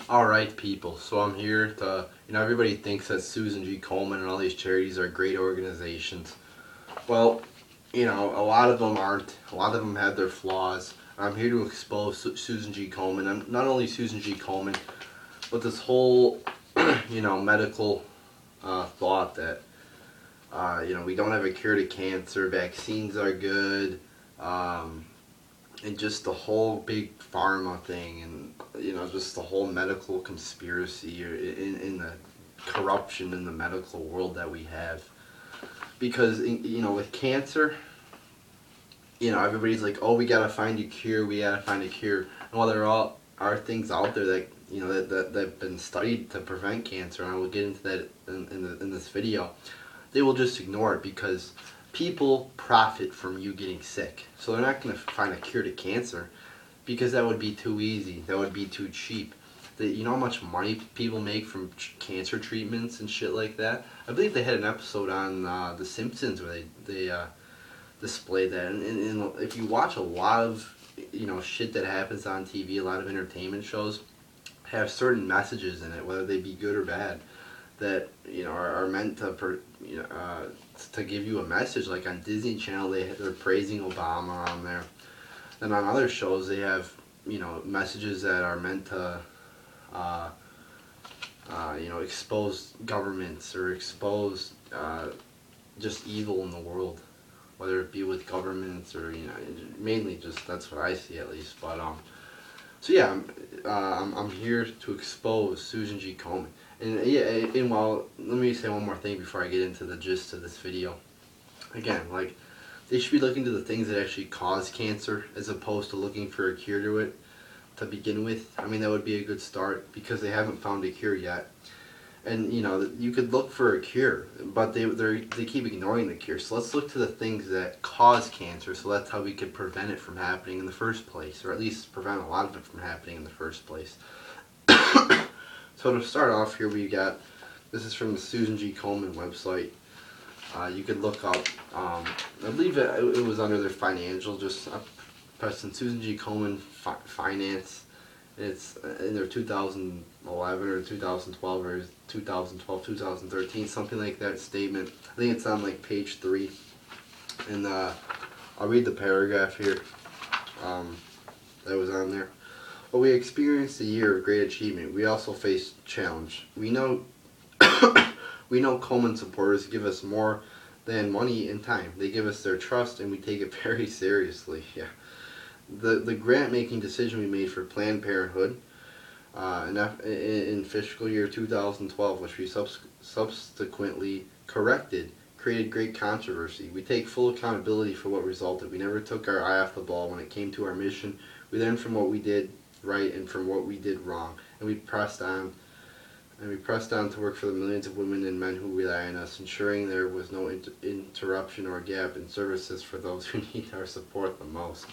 Alright people, so I'm here to, everybody thinks that Susan G. Komen and all these charities are great organizations. Well, a lot of them aren't. A lot of them have their flaws. I'm here to expose Susan G. Komen, and not only Susan G. Komen, but this whole, medical thought that, we don't have a cure to cancer, vaccines are good, and just the whole big pharma thing, and just the whole medical conspiracy in the corruption in the medical world that we have. Because with cancer, everybody's like, oh, we gotta find a cure, we gotta find a cure. And while there are things out there that that have been studied to prevent cancer, and I will get into that in this video, they will just ignore it because people profit from you getting sick. So they're not going to find a cure to cancer because that would be too easy. That would be too cheap. You know how much money people make from cancer treatments and shit like that? I believe they had an episode on The Simpsons where they displayed that. And if you watch a lot of shit that happens on TV, a lot of entertainment shows have certain messages in it, whether they be good or bad, that are meant to to give you a message. Like on Disney Channel, they're praising Obama on there, and on other shows they have messages that are meant to expose governments or expose just evil in the world, whether it be with governments or mainly just that's what I see at least. But so yeah, I'm here to expose Susan G. Komen. And yeah, and while, let me say one more thing before I get into the gist of this video. Again, like, they should be looking to the things that actually cause cancer as opposed to looking for a cure to it to begin with. I mean, that would be a good start because they haven't found a cure yet. And you could look for a cure, but they keep ignoring the cure. So let's look to the things that cause cancer. So that's how we could prevent it from happening in the first place, or at least prevent a lot of it from happening in the first place. So to start off here, we got, this is from the Susan G. Komen website. You could look up, I believe it was under their financial, just pressing Susan G. Komen Finance. It's in their 2011 or 2012 or 2012, 2013, something like that statement. I think it's on like page 3. And I'll read the paragraph here that was on there. While we experienced a year of great achievement, we also faced challenge. We know Komen supporters give us more than money and time. They give us their trust, and we take it very seriously. Yeah. The grant-making decision we made for Planned Parenthood in fiscal year 2012, which we subsequently corrected, created great controversy. We take full accountability for what resulted. We never took our eye off the ball when it came to our mission. We learned from what we did right and from what we did wrong, and we pressed on. And we pressed on to work for the millions of women and men who rely on us, ensuring there was no interruption or gap in services for those who need our support the most.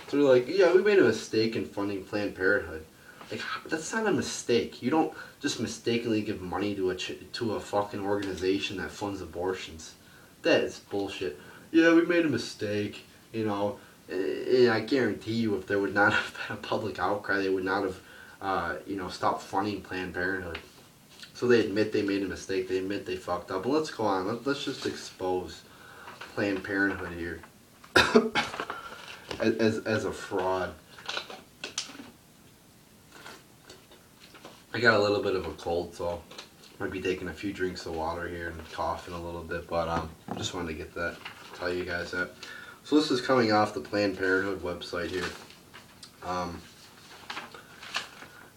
So they're like, yeah, we made a mistake in funding Planned Parenthood. Like, that's not a mistake. You don't just mistakenly give money to a fucking organization that funds abortions. That is bullshit. Yeah, we made a mistake, And I guarantee you, if there would not have been a public outcry, they would not have, stopped funding Planned Parenthood. So they admit they made a mistake. They admit they fucked up. And let's go on. Let's just expose Planned Parenthood here as a fraud. I got a little bit of a cold, so I might be taking a few drinks of water here and coughing a little bit. But I just wanted to get that, tell you guys that. So this is coming off the Planned Parenthood website here.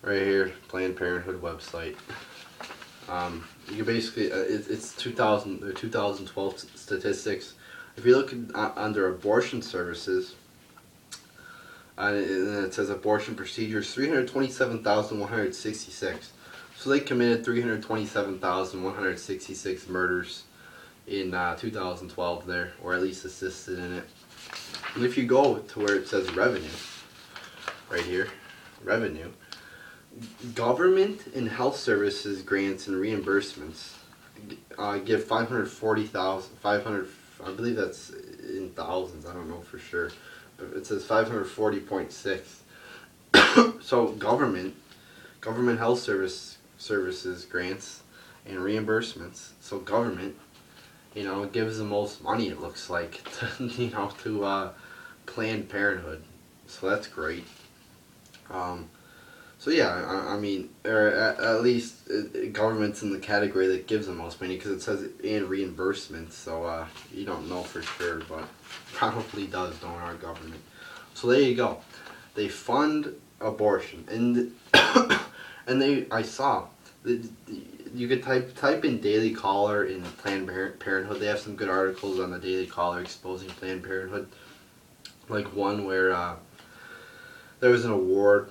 Right here, Planned Parenthood website. You can basically, it's 2012 statistics. If you look under abortion services, and it says abortion procedures, 327,166. So they committed 327,166 murders in 2012 there, or at least assisted in it. And if you go to where it says revenue, right here, revenue, government and health services grants and reimbursements give 540,500. I believe that's in thousands. I don't know for sure, but it says 540.6. So government government health services grants and reimbursements. So government, gives the most money, it looks like, to Planned Parenthood. So that's great. So yeah, I mean, or at least government's in the category that gives the most money because it says and reimbursement. So you don't know for sure, but probably does, don't our government. So there you go. They fund abortion, and I saw you could type in Daily Caller in Planned Parenthood. They have some good articles on the Daily Caller exposing Planned Parenthood, like one where there was an award.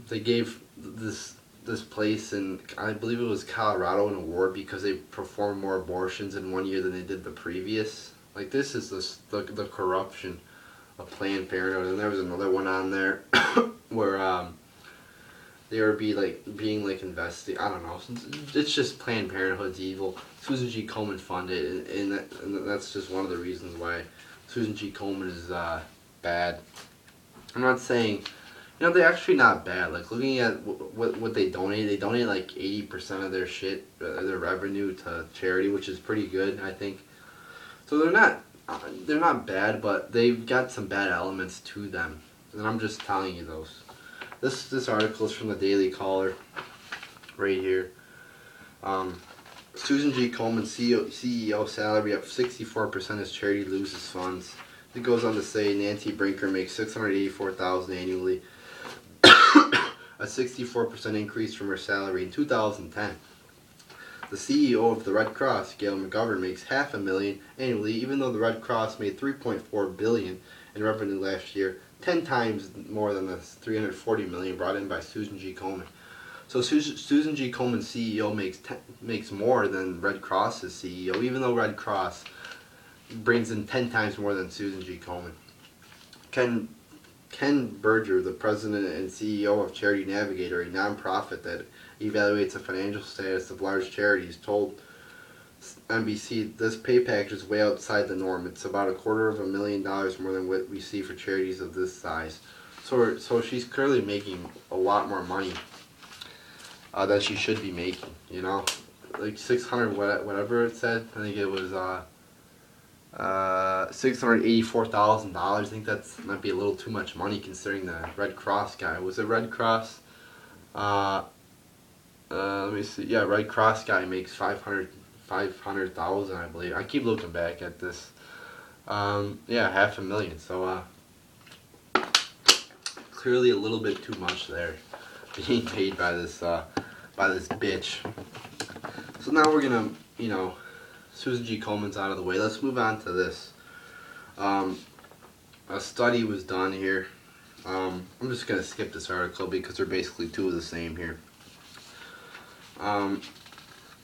They gave this place in, I believe it was Colorado, an award because they performed more abortions in one year than they did the previous. Like, this is the corruption of Planned Parenthood. And there was another one on there where they were being investigated. I don't know. It's just Planned Parenthood's evil. Susan G. Komen funded it, and that's just one of the reasons why Susan G. Komen is bad. I'm not saying, they're actually not bad. Like, looking at what they donate like 80% of their their revenue to charity, which is pretty good, I think. So they're not bad, but they've got some bad elements to them, and I'm just telling you those. This article is from the Daily Caller, right here. Susan G. Komen, CEO salary up 64% as charity loses funds. It goes on to say Nancy Brinker makes $684,000 annually, a 64% increase from her salary in 2010. The CEO of the Red Cross, Gail McGovern, makes $500,000 annually, even though the Red Cross made $3.4 billion in revenue last year, 10 times more than the $340 million brought in by Susan G. Komen. So Susan G. Komen's CEO makes more than Red Cross's CEO, even though Red Cross brings in 10 times more than Susan G. Komen. Ken Berger, the president and CEO of Charity Navigator, a nonprofit that evaluates the financial status of large charities, told NBC this pay package is way outside the norm. It's about $250,000 more than what we see for charities of this size. So she's clearly making a lot more money than she should be making. Like 600 whatever it said. I think it was $684,000. I think that might be a little too much money considering the Red Cross guy. Was it Red Cross? Let me see. Yeah, Red Cross guy makes 500,000, I believe. I keep looking back at this. Yeah, $500,000. So clearly a little bit too much there, being paid by this bitch. So now we're gonna, Susan G. Komen's out of the way. Let's move on to this. A study was done here. I'm just gonna skip this article because they're basically two of the same here.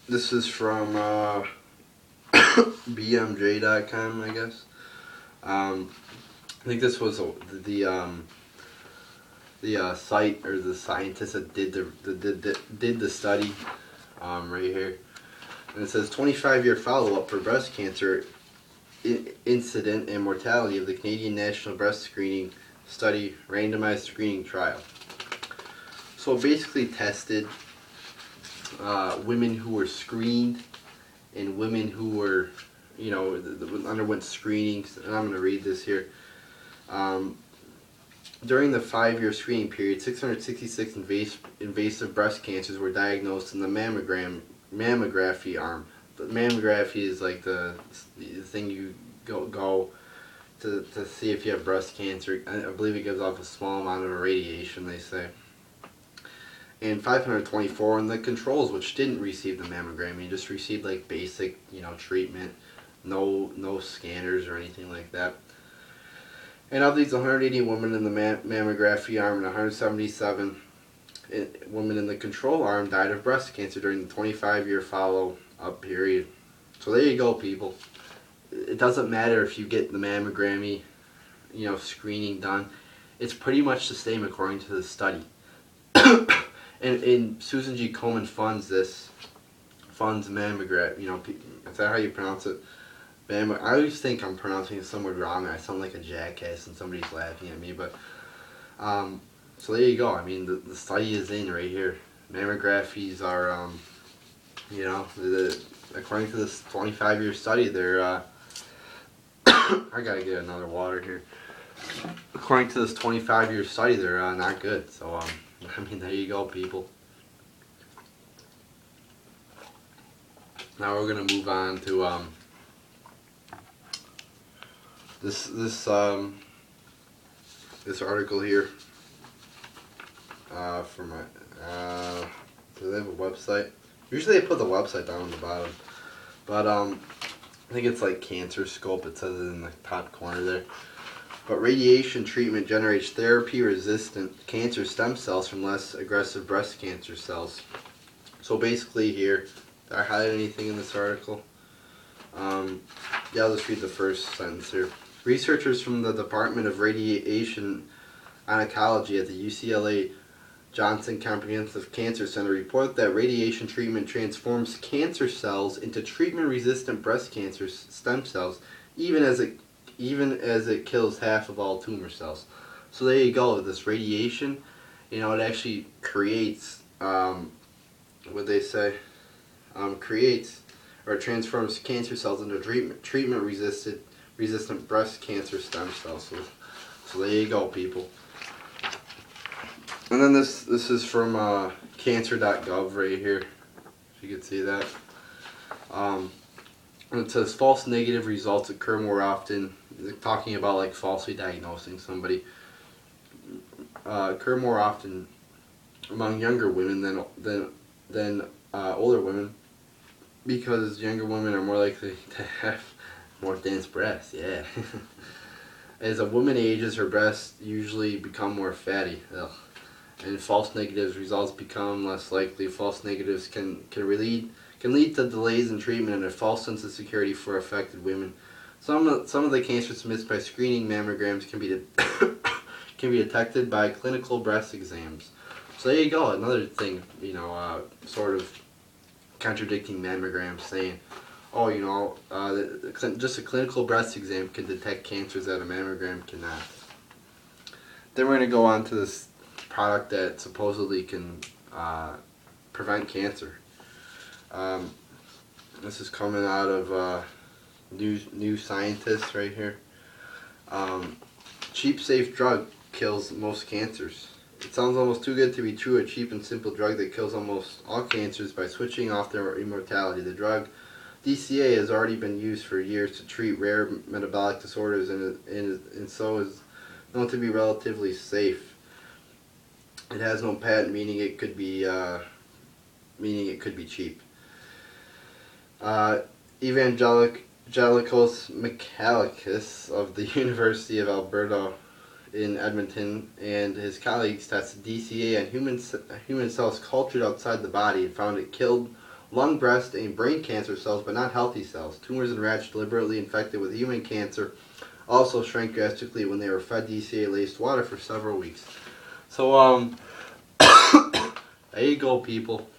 This is from BMJ.com, I guess. I think this was the site or the scientist that did the study right here. And it says 25-year follow-up for breast cancer incident and mortality of the Canadian National Breast Screening Study randomized screening trial. So it basically tested women who were screened and women who were, underwent screenings. And I'm going to read this here. During the 5-year screening period, 666 invasive breast cancers were diagnosed in the mammography arm. The mammography is like the thing you go to see if you have breast cancer. I believe it gives off a small amount of radiation, they say. And 524 in the controls, which didn't receive the mammogram. You just received like basic, treatment, no scanners or anything like that. And of these, 180 women in the mammography arm and 177 women in the control arm died of breast cancer during the 25-year follow-up period. So there you go, people. It doesn't matter if you get the mammography, screening done. It's pretty much the same according to the study. And Susan G. Komen funds mammogram. Is that how you pronounce it? I always think I'm pronouncing it somewhat wrong. I sound like a jackass and somebody's laughing at me. But so there you go. I mean, the study is in right here. mammographies are, according to this 25-year study, they're, I gotta get another water here. According to this 25-year study, they're not good. So, I mean, there you go, people. Now we're gonna move on to this article here for my. Do they have a website? Usually they put the website down on the bottom, but I think it's like Cancer Scope. It says it in the top corner there. But radiation treatment generates therapy-resistant cancer stem cells from less aggressive breast cancer cells. So basically here, did I highlight anything in this article? Yeah, I'll just read the first sentence here. Researchers from the Department of Radiation Oncology at the UCLA Johnson Comprehensive Cancer Center report that radiation treatment transforms cancer cells into treatment-resistant breast cancer stem cells, even as it kills half of all tumor cells. So there you go. This radiation, it actually creates what they say, creates or transforms cancer cells into treatment-resistant breast cancer stem cells. So there you go, people. And then this is from cancer.gov right here, if you can see that. And it says false negative results occur more often. They're talking about like falsely diagnosing somebody. Occur more often among younger women than older women, because younger women are more likely to have more dense breasts. Yeah. As a woman ages, her breasts usually become more fatty. Ugh. And false negatives results become less likely. False negatives can lead to delays in treatment and a false sense of security for affected women. Some of the cancers missed by screening mammograms can be detected by clinical breast exams. So there you go, another thing, sort of contradicting mammograms, saying, oh, just a clinical breast exam can detect cancers that a mammogram cannot. Then we're going to go on to this product that supposedly can prevent cancer. This is coming out of New Scientist right here. Cheap, safe drug kills most cancers. It sounds almost too good to be true. A cheap and simple drug that kills almost all cancers by switching off their immortality. The drug DCA has already been used for years to treat rare metabolic disorders and so is known to be relatively safe. It has no patent, meaning it could be cheap. Evangelicos Michalikis of the University of Alberta in Edmonton and his colleagues tested DCA on human cells cultured outside the body and found it killed lung, breast, and brain cancer cells, but not healthy cells. Tumors in rats deliberately infected with human cancer also shrank drastically when they were fed DCA-laced water for several weeks. So, there you go, people.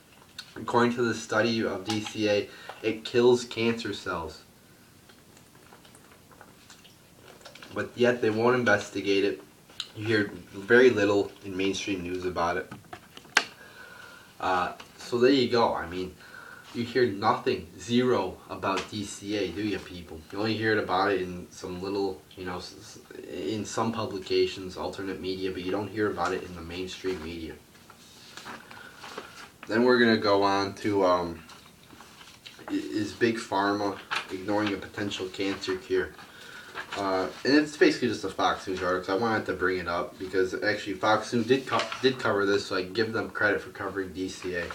According to the study of DCA, it kills cancer cells. But yet they won't investigate it. You hear very little in mainstream news about it. So there you go. I mean, you hear nothing, zero about DCA, do you, people? You only hear about it in some little, in some publications, alternate media, but you don't hear about it in the mainstream media. Then we're going to go on to, is Big Pharma ignoring a potential cancer cure? And it's basically just a Fox News article. I wanted to bring it up because actually Fox News did cover this, so I give them credit for covering DCA.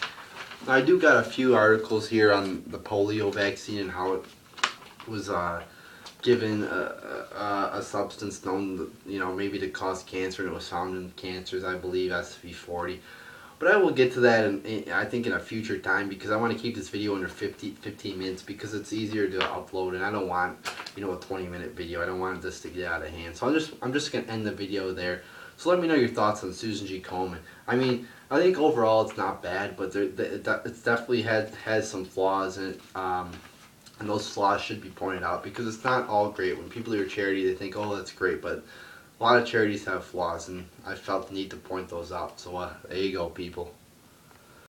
Now, I do got a few articles here on the polio vaccine and how it was given a substance known, maybe to cause cancer, and it was found in cancers, I believe, SV40. But I will get to that, I think, in a future time, because I want to keep this video under 15 minutes because it's easier to upload, and I don't want, a 20-minute video. I don't want this to get out of hand. So I'm just going to end the video there. So let me know your thoughts on Susan G. Komen. I mean, I think overall it's not bad, but it definitely has some flaws in it, and those flaws should be pointed out because it's not all great. When people do a charity, they think, oh, that's great, but a lot of charities have flaws, and I felt the need to point those out. So there you go, people.